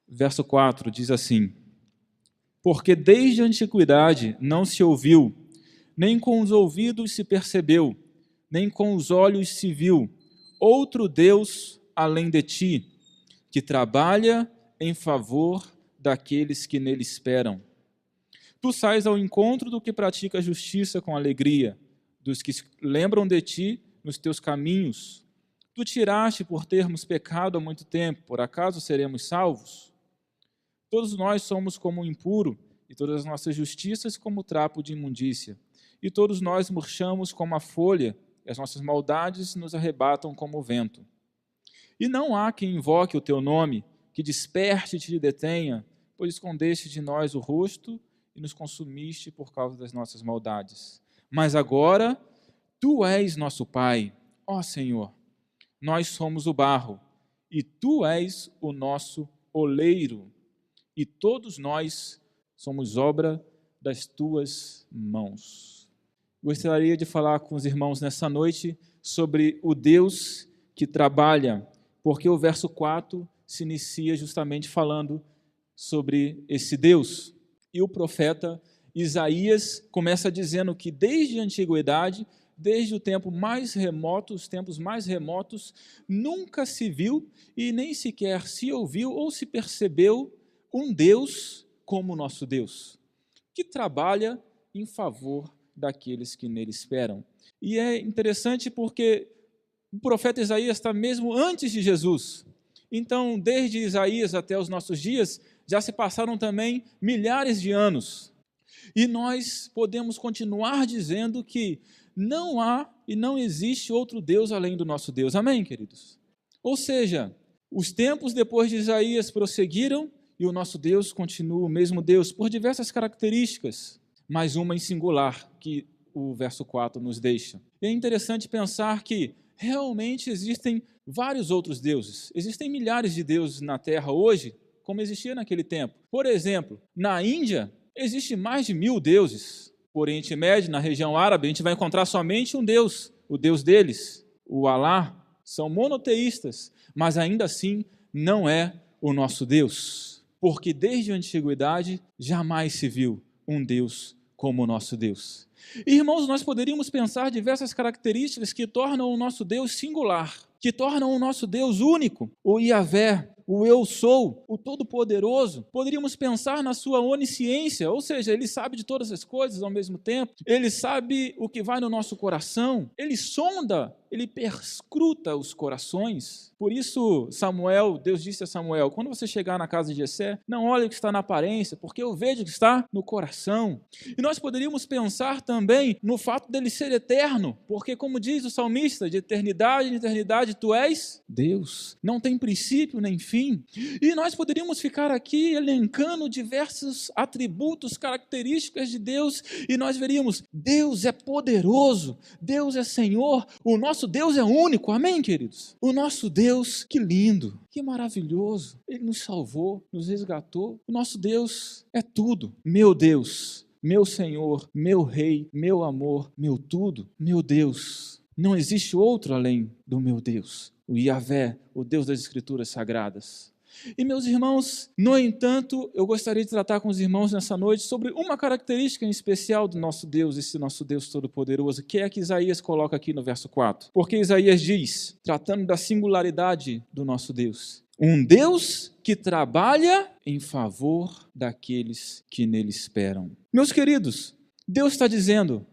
Verso 4 diz assim: porque desde a antiguidade não se ouviu, nem com os ouvidos se percebeu, nem com os olhos se viu, outro Deus além de ti, que trabalha em favor daqueles que nele esperam. Tu sais ao encontro do que pratica a justiça com alegria, dos que lembram de ti nos teus caminhos. Tu tiraste por termos pecado há muito tempo, por acaso seremos salvos? Todos nós somos como um impuro, e todas as nossas justiças como trapo de imundícia. E todos nós murchamos como a folha, e as nossas maldades nos arrebatam como o vento. E não há quem invoque o teu nome, que desperte e te detenha, pois escondeste de nós o rosto e nos consumiste por causa das nossas maldades. Mas agora, tu és nosso Pai, ó Senhor. Nós somos o barro, e tu és o nosso oleiro, e todos nós somos obra das tuas mãos. Gostaria de falar com os irmãos nessa noite sobre o Deus que trabalha, porque o verso 4 se inicia justamente falando sobre esse Deus. E o profeta Isaías começa dizendo que desde a antiguidade, desde o tempo mais remoto, os tempos mais remotos, nunca se viu e nem sequer se ouviu ou se percebeu um Deus como o nosso Deus, que trabalha em favor daqueles que nele esperam. E é interessante porque o profeta Isaías está mesmo antes de Jesus. Então, desde Isaías até os nossos dias, já se passaram também milhares de anos. E nós podemos continuar dizendo que não há e não existe outro Deus além do nosso Deus. Amém, queridos? Ou seja, os tempos depois de Isaías prosseguiram e o nosso Deus continua o mesmo Deus por diversas características, mas uma em singular que o verso 4 nos deixa. É interessante pensar que realmente existem vários outros deuses. Existem milhares de deuses na Terra hoje, como existia naquele tempo. Por exemplo, na Índia, existe mais de 1000 deuses. No Oriente Médio, na região árabe, a gente vai encontrar somente um Deus, o Deus deles, o Alá. São monoteístas, mas ainda assim não é o nosso Deus, porque desde a antiguidade jamais se viu um Deus como o nosso Deus. Irmãos, nós poderíamos pensar diversas características que tornam o nosso Deus singular, que tornam o nosso Deus único, o Yahvé, o Eu Sou, o Todo-Poderoso. Poderíamos pensar na sua onisciência, ou seja, Ele sabe de todas as coisas ao mesmo tempo, Ele sabe o que vai no nosso coração, Ele sonda, Ele perscruta os corações. Por isso, Deus disse a Samuel, quando você chegar na casa de Jessé, não olhe o que está na aparência, porque eu vejo o que está no coração. E nós poderíamos pensar também no fato dele ser eterno, porque como diz o salmista, de eternidade em eternidade tu és Deus, não tem princípio nem fim. E nós poderíamos ficar aqui elencando diversos atributos, características de Deus, e nós veríamos, Deus é poderoso, Deus é Senhor, o nosso Deus é único, amém, queridos? O nosso Deus, que lindo, que maravilhoso, Ele nos salvou, nos resgatou, o nosso Deus é tudo, meu Deus, meu Senhor, meu Rei, meu amor, meu tudo, meu Deus. Não existe outro além do meu Deus, o Yahvé, o Deus das Escrituras Sagradas. E meus irmãos, no entanto, eu gostaria de tratar com os irmãos nessa noite sobre uma característica em especial do nosso Deus, esse nosso Deus Todo-Poderoso, que é a que Isaías coloca aqui no verso 4. Porque Isaías diz, tratando da singularidade do nosso Deus, um Deus que trabalha em favor daqueles que nele esperam. Meus queridos, Deus está dizendo,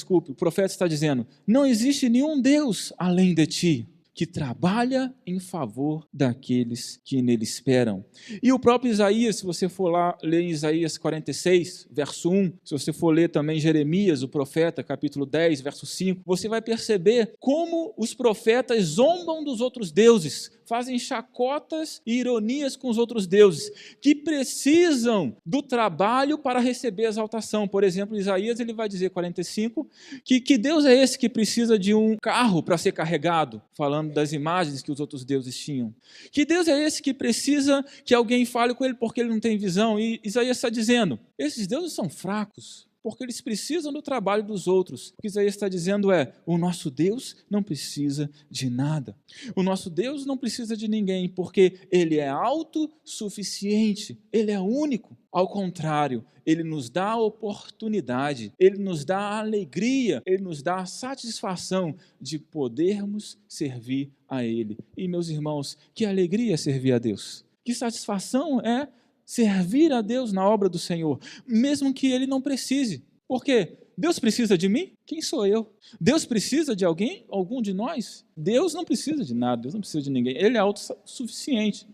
o profeta está dizendo, não existe nenhum Deus além de ti, que trabalha em favor daqueles que nele esperam. E o próprio Isaías, se você for lá ler em Isaías 46, verso 1, se você for ler também Jeremias, o profeta, capítulo 10, verso 5, você vai perceber como os profetas zombam dos outros deuses, fazem chacotas e ironias com os outros deuses, que precisam do trabalho para receber a exaltação. Por exemplo, Isaías ele vai dizer, 45, que Deus é esse que precisa de um carro para ser carregado, falando das imagens que os outros deuses tinham. Que Deus é esse que precisa que alguém fale com ele porque ele não tem visão. E Isaías está dizendo, esses deuses são fracos, porque eles precisam do trabalho dos outros. O que Isaías está dizendo é: o nosso Deus não precisa de nada. O nosso Deus não precisa de ninguém, porque Ele é autossuficiente, Ele é único. Ao contrário, Ele nos dá a oportunidade, Ele nos dá a alegria, Ele nos dá a satisfação de podermos servir a Ele. E, meus irmãos, que alegria é servir a Deus! Que satisfação é servir a Deus na obra do Senhor, mesmo que Ele não precise. Por quê? Deus precisa de mim? Quem sou eu? Deus precisa de alguém? Algum de nós? Deus não precisa de nada, Deus não precisa de ninguém. Ele é autossuficiente.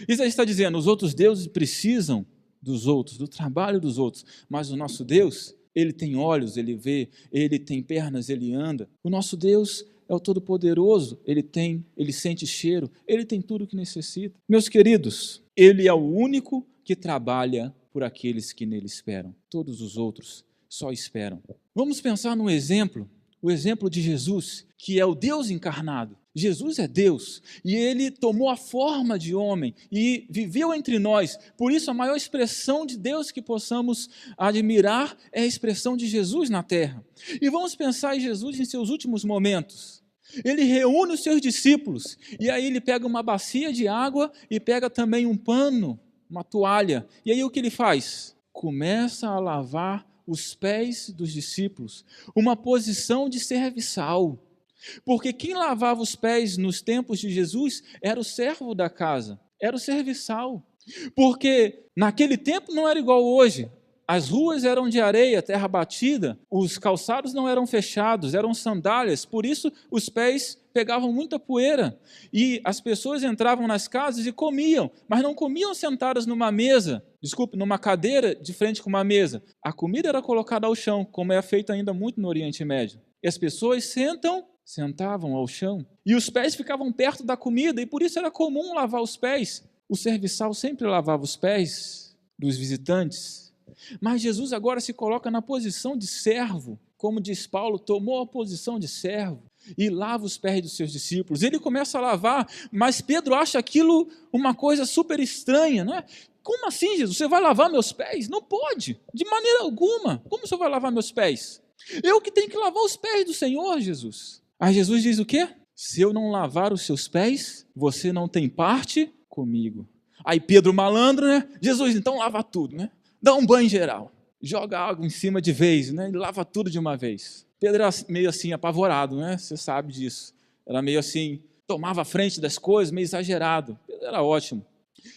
Isaías está dizendo: os outros deuses precisam dos outros, do trabalho dos outros, mas o nosso Deus, Ele tem olhos, Ele vê, Ele tem pernas, Ele anda. O nosso Deus é o Todo-Poderoso, Ele sente cheiro, Ele tem tudo o que necessita. Meus queridos, Ele é o único que trabalha por aqueles que nele esperam. Todos os outros só esperam. Vamos pensar num exemplo, o exemplo de Jesus, que é o Deus encarnado. Jesus é Deus e Ele tomou a forma de homem e viveu entre nós. Por isso, a maior expressão de Deus que possamos admirar é a expressão de Jesus na terra. E vamos pensar em Jesus em seus últimos momentos. Ele reúne os seus discípulos e aí Ele pega uma bacia de água e pega também um pano, uma toalha. E aí o que Ele faz? Começa a lavar os pés dos discípulos, uma posição de serviçal. Porque quem lavava os pés nos tempos de Jesus era o servo da casa, era o serviçal. Porque naquele tempo não era igual hoje. As ruas eram de areia, terra batida, os calçados não eram fechados, eram sandálias, por isso os pés pegavam muita poeira. E as pessoas entravam nas casas e comiam, mas não comiam sentadas numa numa cadeira de frente com uma mesa. A comida era colocada ao chão, como é feito ainda muito no Oriente Médio. E as pessoas sentavam ao chão, e os pés ficavam perto da comida, e por isso era comum lavar os pés. O serviçal sempre lavava os pés dos visitantes. Mas Jesus agora se coloca na posição de servo, como diz Paulo, tomou a posição de servo e lava os pés dos seus discípulos. Ele começa a lavar, mas Pedro acha aquilo uma coisa super estranha, não é? Como assim, Jesus? Você vai lavar meus pés? Não pode, de maneira alguma. Como você vai lavar meus pés? Eu que tenho que lavar os pés do Senhor, Jesus. Aí Jesus diz o quê? Se eu não lavar os seus pés, você não tem parte comigo. Aí Pedro malandro, né? Jesus, então lava tudo, né? Dá um banho geral, joga água em cima de vez, né? E lava tudo de uma vez. Pedro era meio assim, apavorado, né? Você sabe disso. Era meio assim, tomava a frente das coisas, meio exagerado. Pedro era ótimo.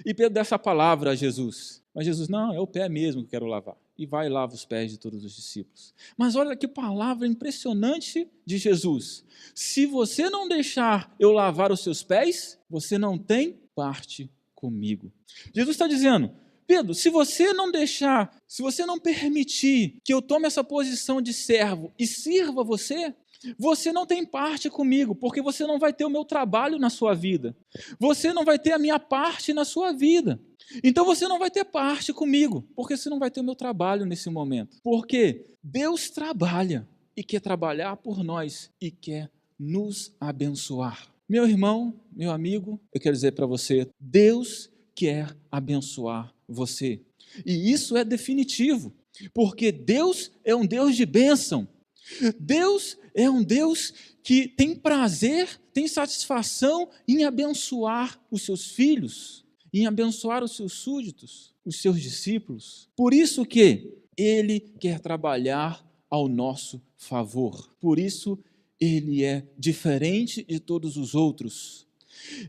E Pedro dá essa palavra a Jesus. Mas Jesus, não, é o pé mesmo que eu quero lavar. E vai e lava os pés de todos os discípulos. Mas olha que palavra impressionante de Jesus. Se você não deixar eu lavar os seus pés, você não tem parte comigo. Jesus está dizendo: Pedro, se você não deixar, se você não permitir que eu tome essa posição de servo e sirva você, você não tem parte comigo, porque você não vai ter o meu trabalho na sua vida. Você não vai ter a minha parte na sua vida. Então você não vai ter parte comigo, porque você não vai ter o meu trabalho nesse momento. Porque Deus trabalha e quer trabalhar por nós e quer nos abençoar. Meu irmão, meu amigo, eu quero dizer para você, Deus quer abençoar você. E isso é definitivo, porque Deus é um Deus de bênção. Deus é um Deus que tem prazer, tem satisfação em abençoar os seus filhos, em abençoar os seus súditos, os seus discípulos. Por isso que Ele quer trabalhar ao nosso favor. Por isso Ele é diferente de todos os outros.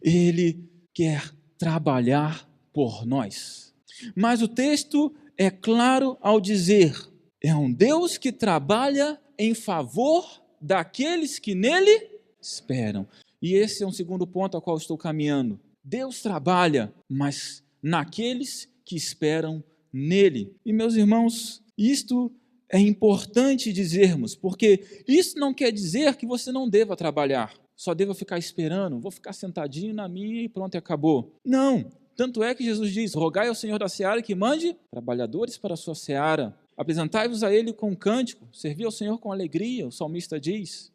Ele quer trabalhar por nós. Mas o texto é claro ao dizer: é um Deus que trabalha em favor daqueles que nele esperam. E esse é um segundo ponto ao qual estou caminhando. Deus trabalha, mas naqueles que esperam nele. E meus irmãos, isto é importante dizermos, porque isso não quer dizer que você não deva trabalhar, só deva ficar esperando, vou ficar sentadinho na minha e pronto, acabou. Não, tanto é que Jesus diz: rogai ao Senhor da seara que mande trabalhadores para a sua seara. Apresentai-vos a Ele com cântico, servi ao Senhor com alegria, o salmista diz.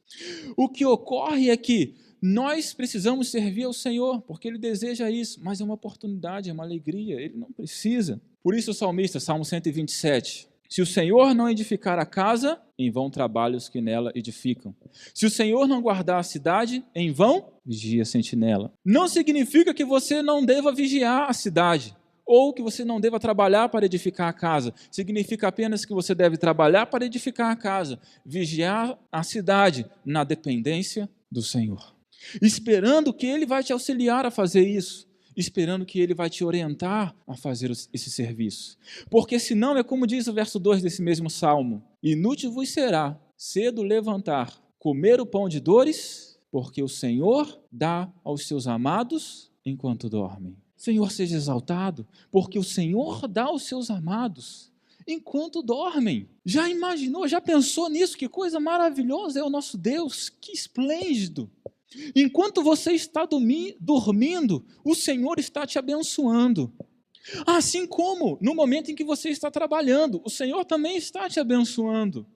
O que ocorre é que nós precisamos servir ao Senhor, porque Ele deseja isso, mas é uma oportunidade, é uma alegria, Ele não precisa. Por isso o salmista, Salmo 127, Se o Senhor não edificar a casa, em vão trabalham os que nela edificam. Se o Senhor não guardar a cidade, em vão vigia a sentinela. Não significa que você não deva vigiar a cidade, ou que você não deva trabalhar para edificar a casa. Significa apenas que você deve trabalhar para edificar a casa, vigiar a cidade na dependência do Senhor, esperando que Ele vai te auxiliar a fazer isso, esperando que Ele vai te orientar a fazer esse serviço. Porque senão é como diz o verso 2 desse mesmo salmo: inútil vos será cedo levantar, comer o pão de dores, porque o Senhor dá aos seus amados enquanto dormem. Senhor seja exaltado, porque o Senhor dá aos seus amados enquanto dormem. Já imaginou, já pensou nisso? Que coisa maravilhosa é o nosso Deus, que esplêndido. Enquanto você está dormindo, o Senhor está te abençoando. Assim como no momento em que você está trabalhando, o Senhor também está te abençoando.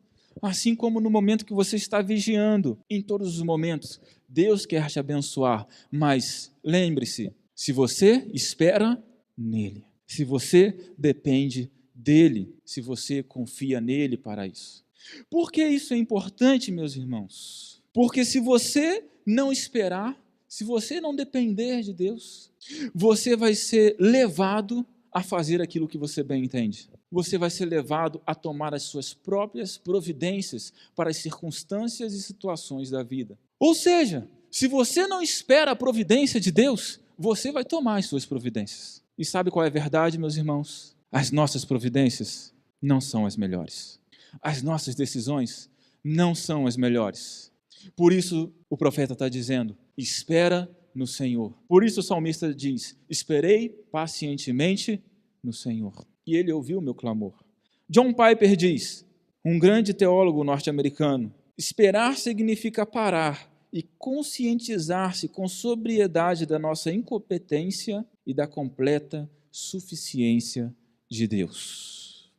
Assim como no momento que você está vigiando, em todos os momentos, Deus quer te abençoar. Mas lembre-se, se você espera nele, se você depende dele, se você confia nele para isso. Por que isso é importante, meus irmãos? Porque se você não esperar, se você não depender de Deus, você vai ser levado a fazer aquilo que você bem entende. Você vai ser levado a tomar as suas próprias providências para as circunstâncias e situações da vida. Ou seja, se você não espera a providência de Deus, você vai tomar as suas providências. E sabe qual é a verdade, meus irmãos? As nossas providências não são as melhores. As nossas decisões não são as melhores. Por isso o profeta está dizendo: espera no Senhor. Por isso o salmista diz: esperei pacientemente no Senhor, e ele ouviu o meu clamor. John Piper diz, um grande teólogo norte-americano: esperar significa parar e conscientizar-se com sobriedade da nossa incompetência e da completa suficiência de Deus.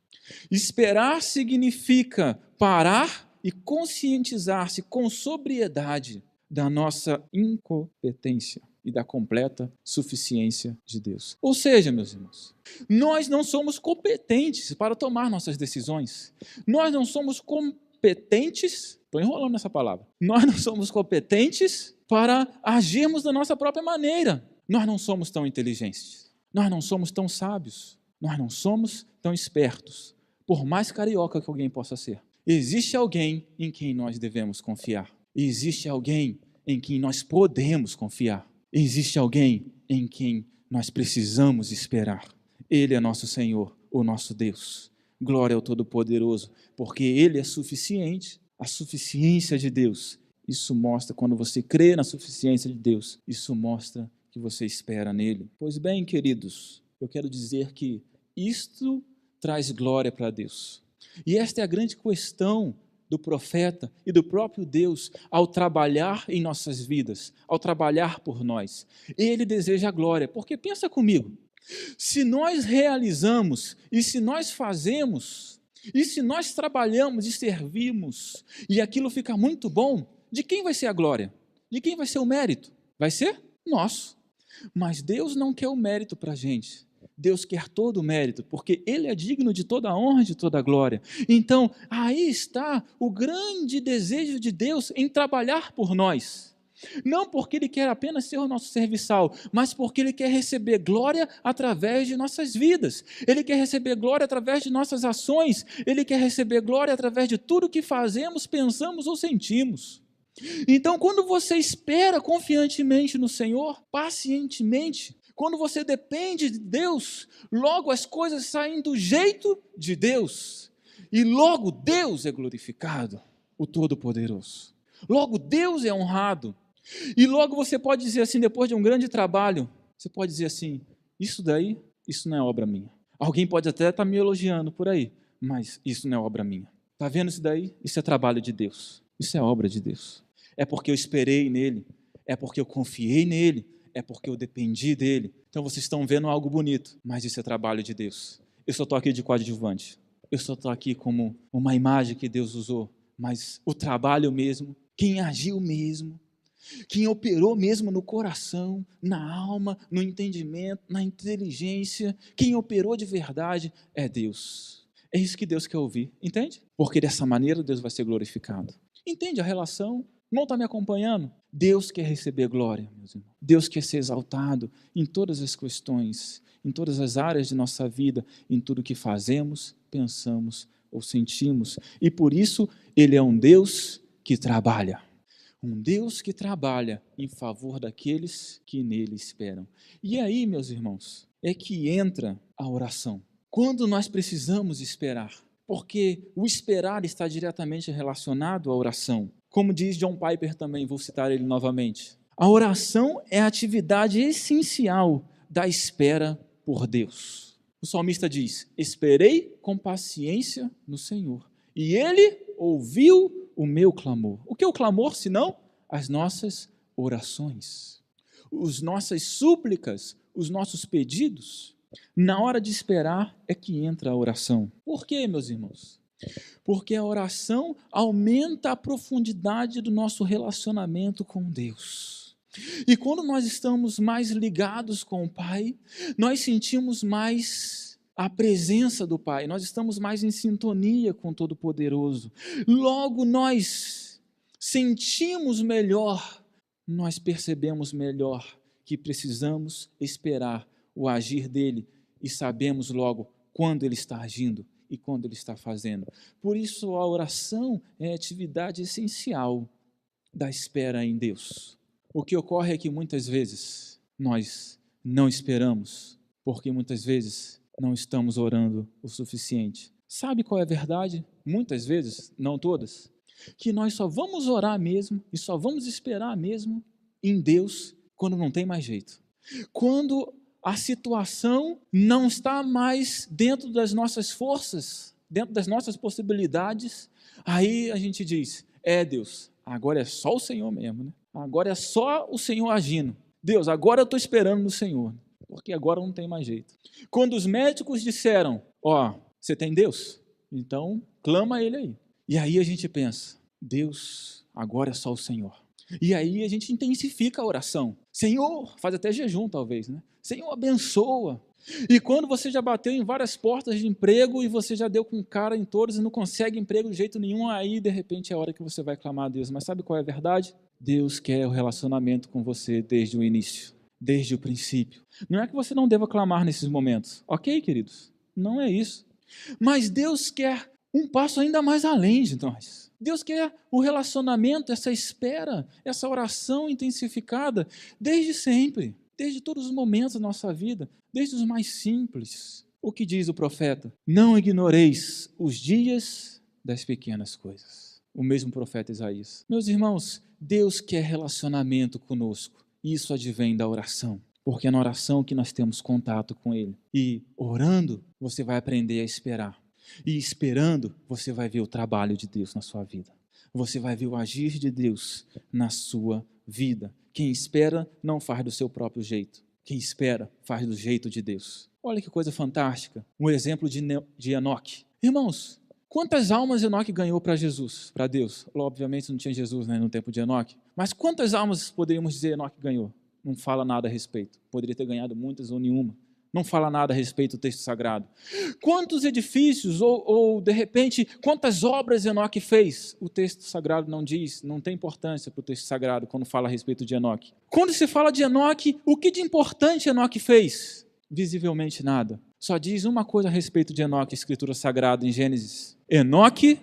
Esperar significa parar e conscientizar-se com sobriedade da nossa incompetência e da completa suficiência de Deus. Ou seja, meus irmãos, nós não somos competentes para tomar nossas decisões. Nós não somos competentes, estou enrolando nessa palavra, nós não somos competentes para agirmos da nossa própria maneira. Nós não somos tão inteligentes, nós não somos tão sábios, nós não somos tão espertos, por mais carioca que alguém possa ser. Existe alguém em quem nós devemos confiar. Existe alguém em quem nós podemos confiar. Existe alguém em quem nós precisamos esperar. Ele é nosso Senhor, o nosso Deus. Glória ao Todo-Poderoso, porque Ele é suficiente. A suficiência de Deus, isso mostra, quando você crê na suficiência de Deus, isso mostra que você espera nele. Pois bem, queridos, eu quero dizer que isto traz glória para Deus. E esta é a grande questão do profeta e do próprio Deus ao trabalhar em nossas vidas, ao trabalhar por nós. Ele deseja a glória, porque pensa comigo, se nós realizamos e se nós fazemos e se nós trabalhamos e servimos e aquilo fica muito bom, de quem vai ser a glória? De quem vai ser o mérito? Vai ser nosso. Mas Deus não quer o mérito para a gente. Deus quer todo o mérito, porque Ele é digno de toda a honra e de toda a glória. Então, aí está o grande desejo de Deus em trabalhar por nós. Não porque Ele quer apenas ser o nosso serviçal, mas porque Ele quer receber glória através de nossas vidas. Ele quer receber glória através de nossas ações. Ele quer receber glória através de tudo que fazemos, pensamos ou sentimos. Então, quando você espera confiantemente no Senhor, pacientemente, quando você depende de Deus, logo as coisas saem do jeito de Deus. E logo Deus é glorificado, o Todo-Poderoso. Logo Deus é honrado. E logo você pode dizer assim, depois de um grande trabalho, você pode dizer assim, isso daí, isso não é obra minha. Alguém pode até estar me elogiando por aí, mas isso não é obra minha. Está vendo isso daí? Isso é trabalho de Deus. Isso é obra de Deus. É porque eu esperei nele, é porque eu confiei nele, é porque eu dependi dele. Então vocês estão vendo algo bonito, mas isso é trabalho de Deus. Eu só estou aqui de coadjuvante. Eu só estou aqui como uma imagem que Deus usou. Mas o trabalho mesmo, quem agiu mesmo, quem operou mesmo no coração, na alma, no entendimento, na inteligência, quem operou de verdade é Deus. É isso que Deus quer ouvir, entende? Porque dessa maneira Deus vai ser glorificado. Entende a relação? Não está me acompanhando? Deus quer receber glória, meus irmãos. Deus quer ser exaltado em todas as questões, em todas as áreas de nossa vida, em tudo que fazemos, pensamos ou sentimos. E por isso, Ele é um Deus que trabalha. Um Deus que trabalha em favor daqueles que nele esperam. E aí, meus irmãos, é que entra a oração. Quando nós precisamos esperar, porque o esperar está diretamente relacionado à oração. Como diz John Piper também, vou citar ele novamente. A oração é a atividade essencial da espera por Deus. O salmista diz: esperei com paciência no Senhor, e Ele ouviu o meu clamor. O que é o clamor, senão? As nossas orações, as nossas súplicas, os nossos pedidos. Na hora de esperar é que entra a oração. Por quê, meus irmãos? Porque a oração aumenta a profundidade do nosso relacionamento com Deus. E quando nós estamos mais ligados com o Pai, nós sentimos mais a presença do Pai, nós estamos mais em sintonia com o Todo-Poderoso. Logo nós sentimos melhor, nós percebemos melhor que precisamos esperar o agir dele e sabemos logo quando ele está agindo e quando ele está fazendo. Por isso a oração é a atividade essencial da espera em Deus. O que ocorre é que muitas vezes nós não esperamos, porque muitas vezes não estamos orando o suficiente. Sabe qual é a verdade? Muitas vezes, não todas, que nós só vamos orar mesmo e só vamos esperar mesmo em Deus quando não tem mais jeito. Quando a situação não está mais dentro das nossas forças, dentro das nossas possibilidades, aí a gente diz: Deus, agora é só o Senhor mesmo, né? Agora é só o Senhor agindo. Deus, agora eu estou esperando no Senhor, porque agora não tem mais jeito. Quando os médicos disseram: você tem Deus? Então clama a Ele aí. E aí a gente pensa: Deus, agora é só o Senhor. E aí a gente intensifica a oração. Senhor, faz até jejum talvez, né? Senhor, abençoa. E quando você já bateu em várias portas de emprego e você já deu com cara em todas e não consegue emprego de jeito nenhum, aí de repente é a hora que você vai clamar a Deus. Mas sabe qual é a verdade? Deus quer o relacionamento com você desde o início, desde o princípio. Não é que você não deva clamar nesses momentos, ok, queridos? Não é isso. Mas Deus quer um passo ainda mais além de nós. Deus quer o relacionamento, essa espera, essa oração intensificada desde sempre, desde todos os momentos da nossa vida, desde os mais simples. O que diz o profeta? Não ignoreis os dias das pequenas coisas. O mesmo profeta Isaías. Meus irmãos, Deus quer relacionamento conosco. Isso advém da oração, porque é na oração que nós temos contato com Ele. E orando, você vai aprender a esperar. E esperando, você vai ver o trabalho de Deus na sua vida. Você vai ver o agir de Deus na sua vida. Quem espera não faz do seu próprio jeito. Quem espera faz do jeito de Deus. Olha que coisa fantástica. Um exemplo de Enoque. Irmãos, quantas almas Enoque ganhou para Jesus, para Deus? Obviamente não tinha Jesus, né, no tempo de Enoque. Mas quantas almas poderíamos dizer Enoque ganhou? Não fala nada a respeito. Poderia ter ganhado muitas ou nenhuma. Não fala nada a respeito do texto sagrado. Quantos edifícios ou de repente, quantas obras Enoque fez? O texto sagrado não diz, não tem importância para o texto sagrado quando fala a respeito de Enoque. Quando se fala de Enoque, o que de importante Enoque fez? Visivelmente nada. Só diz uma coisa a respeito de Enoque, a Escritura Sagrada em Gênesis. Enoque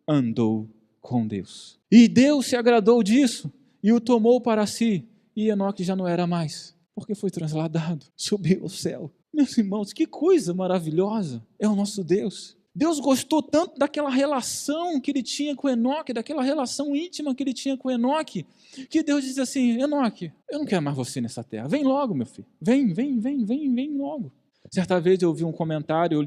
andou com Deus. E Deus se agradou disso e o tomou para si. E Enoque já não era mais, porque foi transladado, subiu ao céu. Meus irmãos, que coisa maravilhosa é o nosso Deus. Deus gostou tanto daquela relação que ele tinha com Enoque, daquela relação íntima que ele tinha com Enoque, que Deus diz assim: Enoque, eu não quero mais você nessa terra, vem logo, meu filho, vem logo. Certa vez eu li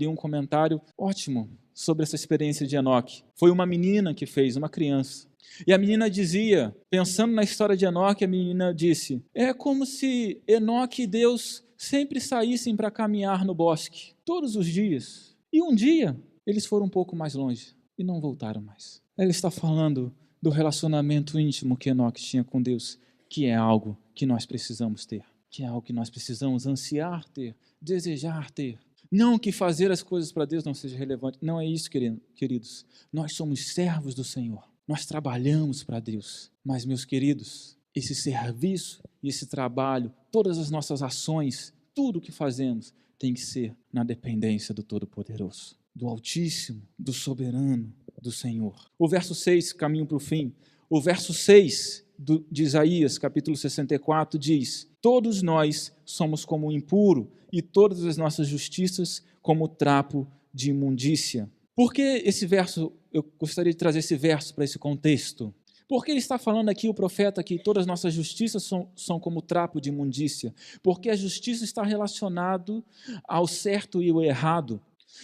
um comentário ótimo sobre essa experiência de Enoque. Foi uma menina que fez, uma criança. E a menina dizia, pensando na história de Enoque, a menina disse: é como se Enoque e Deus sempre saíssem para caminhar no bosque, todos os dias. E um dia, eles foram um pouco mais longe e não voltaram mais. Ela está falando do relacionamento íntimo que Enoque tinha com Deus, que é algo que nós precisamos ter, que é algo que nós precisamos ansiar ter, desejar ter. Não que fazer as coisas para Deus não seja relevante. Não é isso, queridos. Nós somos servos do Senhor. Nós trabalhamos para Deus. Mas, meus queridos, esse serviço e esse trabalho, todas as nossas ações, tudo o que fazemos, tem que ser na dependência do Todo-Poderoso, do Altíssimo, do Soberano, do Senhor. O verso 6, caminho para o fim. O verso 6 de Isaías, capítulo 64, diz: todos nós somos como impuro, e todas as nossas justiças como trapo de imundícia. Por que esse verso, eu gostaria de trazer esse verso para esse contexto? Porque ele está falando aqui, o profeta, que todas as nossas justiças são como trapo de imundícia. Porque a justiça está relacionada ao certo e ao errado.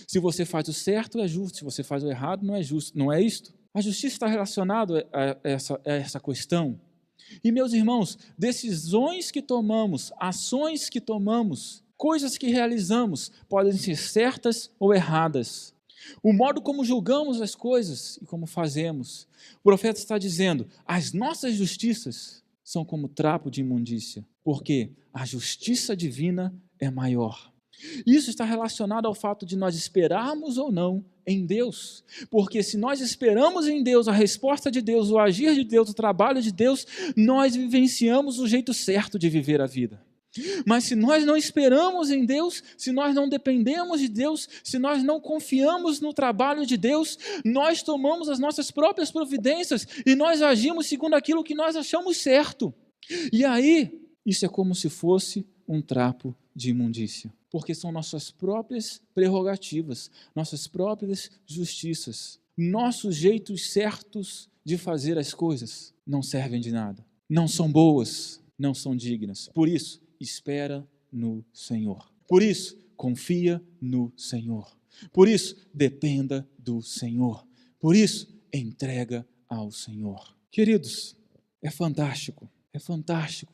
Se você faz o certo, é justo. Se você faz o errado, não é justo. Não é isto? A justiça está relacionada a essa questão. E, meus irmãos, decisões que tomamos, ações que tomamos, coisas que realizamos, podem ser certas ou erradas. O modo como julgamos as coisas e como fazemos. O profeta está dizendo: as nossas justiças são como trapo de imundícia, porque a justiça divina é maior. Isso está relacionado ao fato de nós esperarmos ou não em Deus, porque se nós esperamos em Deus, a resposta de Deus, o agir de Deus, o trabalho de Deus, nós vivenciamos o jeito certo de viver a vida. Mas se nós não esperamos em Deus, se nós não dependemos de Deus, se nós não confiamos no trabalho de Deus, nós tomamos as nossas próprias providências e nós agimos segundo aquilo que nós achamos certo. E aí, isso é como se fosse um trapo de imundícia, porque são nossas próprias prerrogativas, nossas próprias justiças, nossos jeitos certos de fazer as coisas não servem de nada, não são boas, não são dignas. Por isso, espera no Senhor. Por isso, confia no Senhor. Por isso, dependa do Senhor. Por isso, entrega ao Senhor. Queridos, é fantástico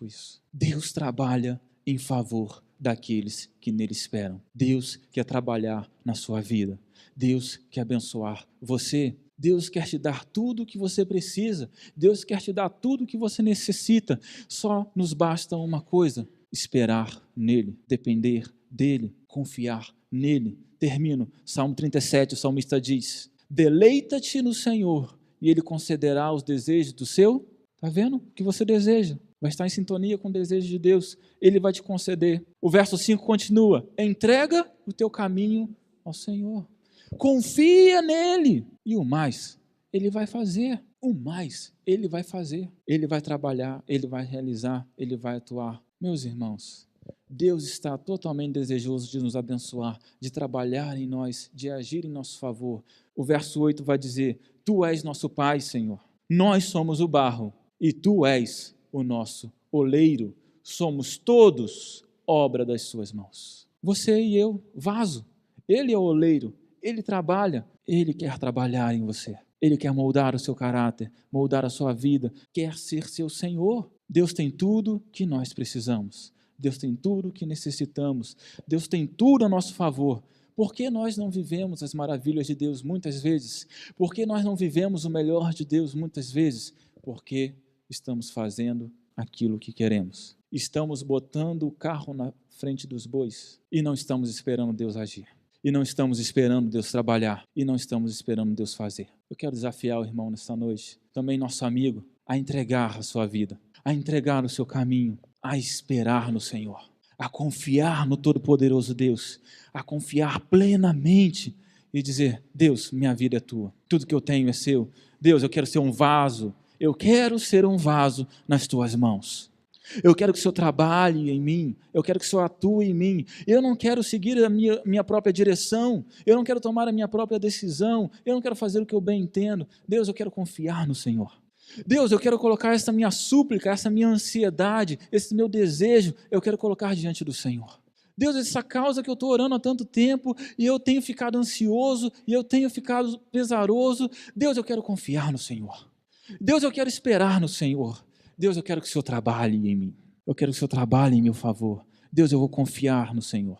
isso. Deus trabalha em favor daqueles que nele esperam. Deus quer trabalhar na sua vida. Deus quer abençoar você. Deus quer te dar tudo o que você precisa. Deus quer te dar tudo o que você necessita. Só nos basta uma coisa: esperar nele, depender dele, confiar nele. Termino. Salmo 37, o salmista diz: deleita-te no Senhor e ele concederá os desejos do seu. Está vendo? O que você deseja vai estar em sintonia com o desejo de Deus. Ele vai te conceder. O verso 5 continua: entrega o teu caminho ao Senhor. Confia nele. E o mais, ele vai fazer. O mais, ele vai fazer. Ele vai trabalhar, ele vai realizar, ele vai atuar. Meus irmãos, Deus está totalmente desejoso de nos abençoar, de trabalhar em nós, de agir em nosso favor. O verso 8 vai dizer: tu és nosso Pai, Senhor. Nós somos o barro e tu és o nosso oleiro. Somos todos obra das suas mãos. Você e eu, vaso. Ele é o oleiro. Ele trabalha. Ele quer trabalhar em você. Ele quer moldar o seu caráter, moldar a sua vida, quer ser seu Senhor. Deus tem tudo que nós precisamos. Deus tem tudo que necessitamos. Deus tem tudo a nosso favor. Por que nós não vivemos as maravilhas de Deus muitas vezes? Por que nós não vivemos o melhor de Deus muitas vezes? Porque estamos fazendo aquilo que queremos. Estamos botando o carro na frente dos bois e não estamos esperando Deus agir. E não estamos esperando Deus trabalhar. E não estamos esperando Deus fazer. Eu quero desafiar o irmão nesta noite, também nosso amigo, a entregar a sua vida, a entregar o seu caminho, a esperar no Senhor, a confiar no Todo-Poderoso Deus, a confiar plenamente e dizer: Deus, minha vida é tua, tudo que eu tenho é seu. Deus, eu quero ser um vaso. Eu quero ser um vaso nas tuas mãos. Eu quero que o Senhor trabalhe em mim. Eu quero que o Senhor atue em mim. Eu não quero seguir a minha própria direção. Eu não quero tomar a minha própria decisão. Eu não quero fazer o que eu bem entendo. Deus, eu quero confiar no Senhor. Deus, eu quero colocar essa minha súplica, essa minha ansiedade, esse meu desejo, eu quero colocar diante do Senhor. Deus, essa causa que eu estou orando há tanto tempo e eu tenho ficado ansioso e eu tenho ficado pesaroso. Deus, eu quero confiar no Senhor. Deus, eu quero esperar no Senhor. Deus, eu quero que o Senhor trabalhe em mim. Eu quero que o Senhor trabalhe em meu favor. Deus, eu vou confiar no Senhor.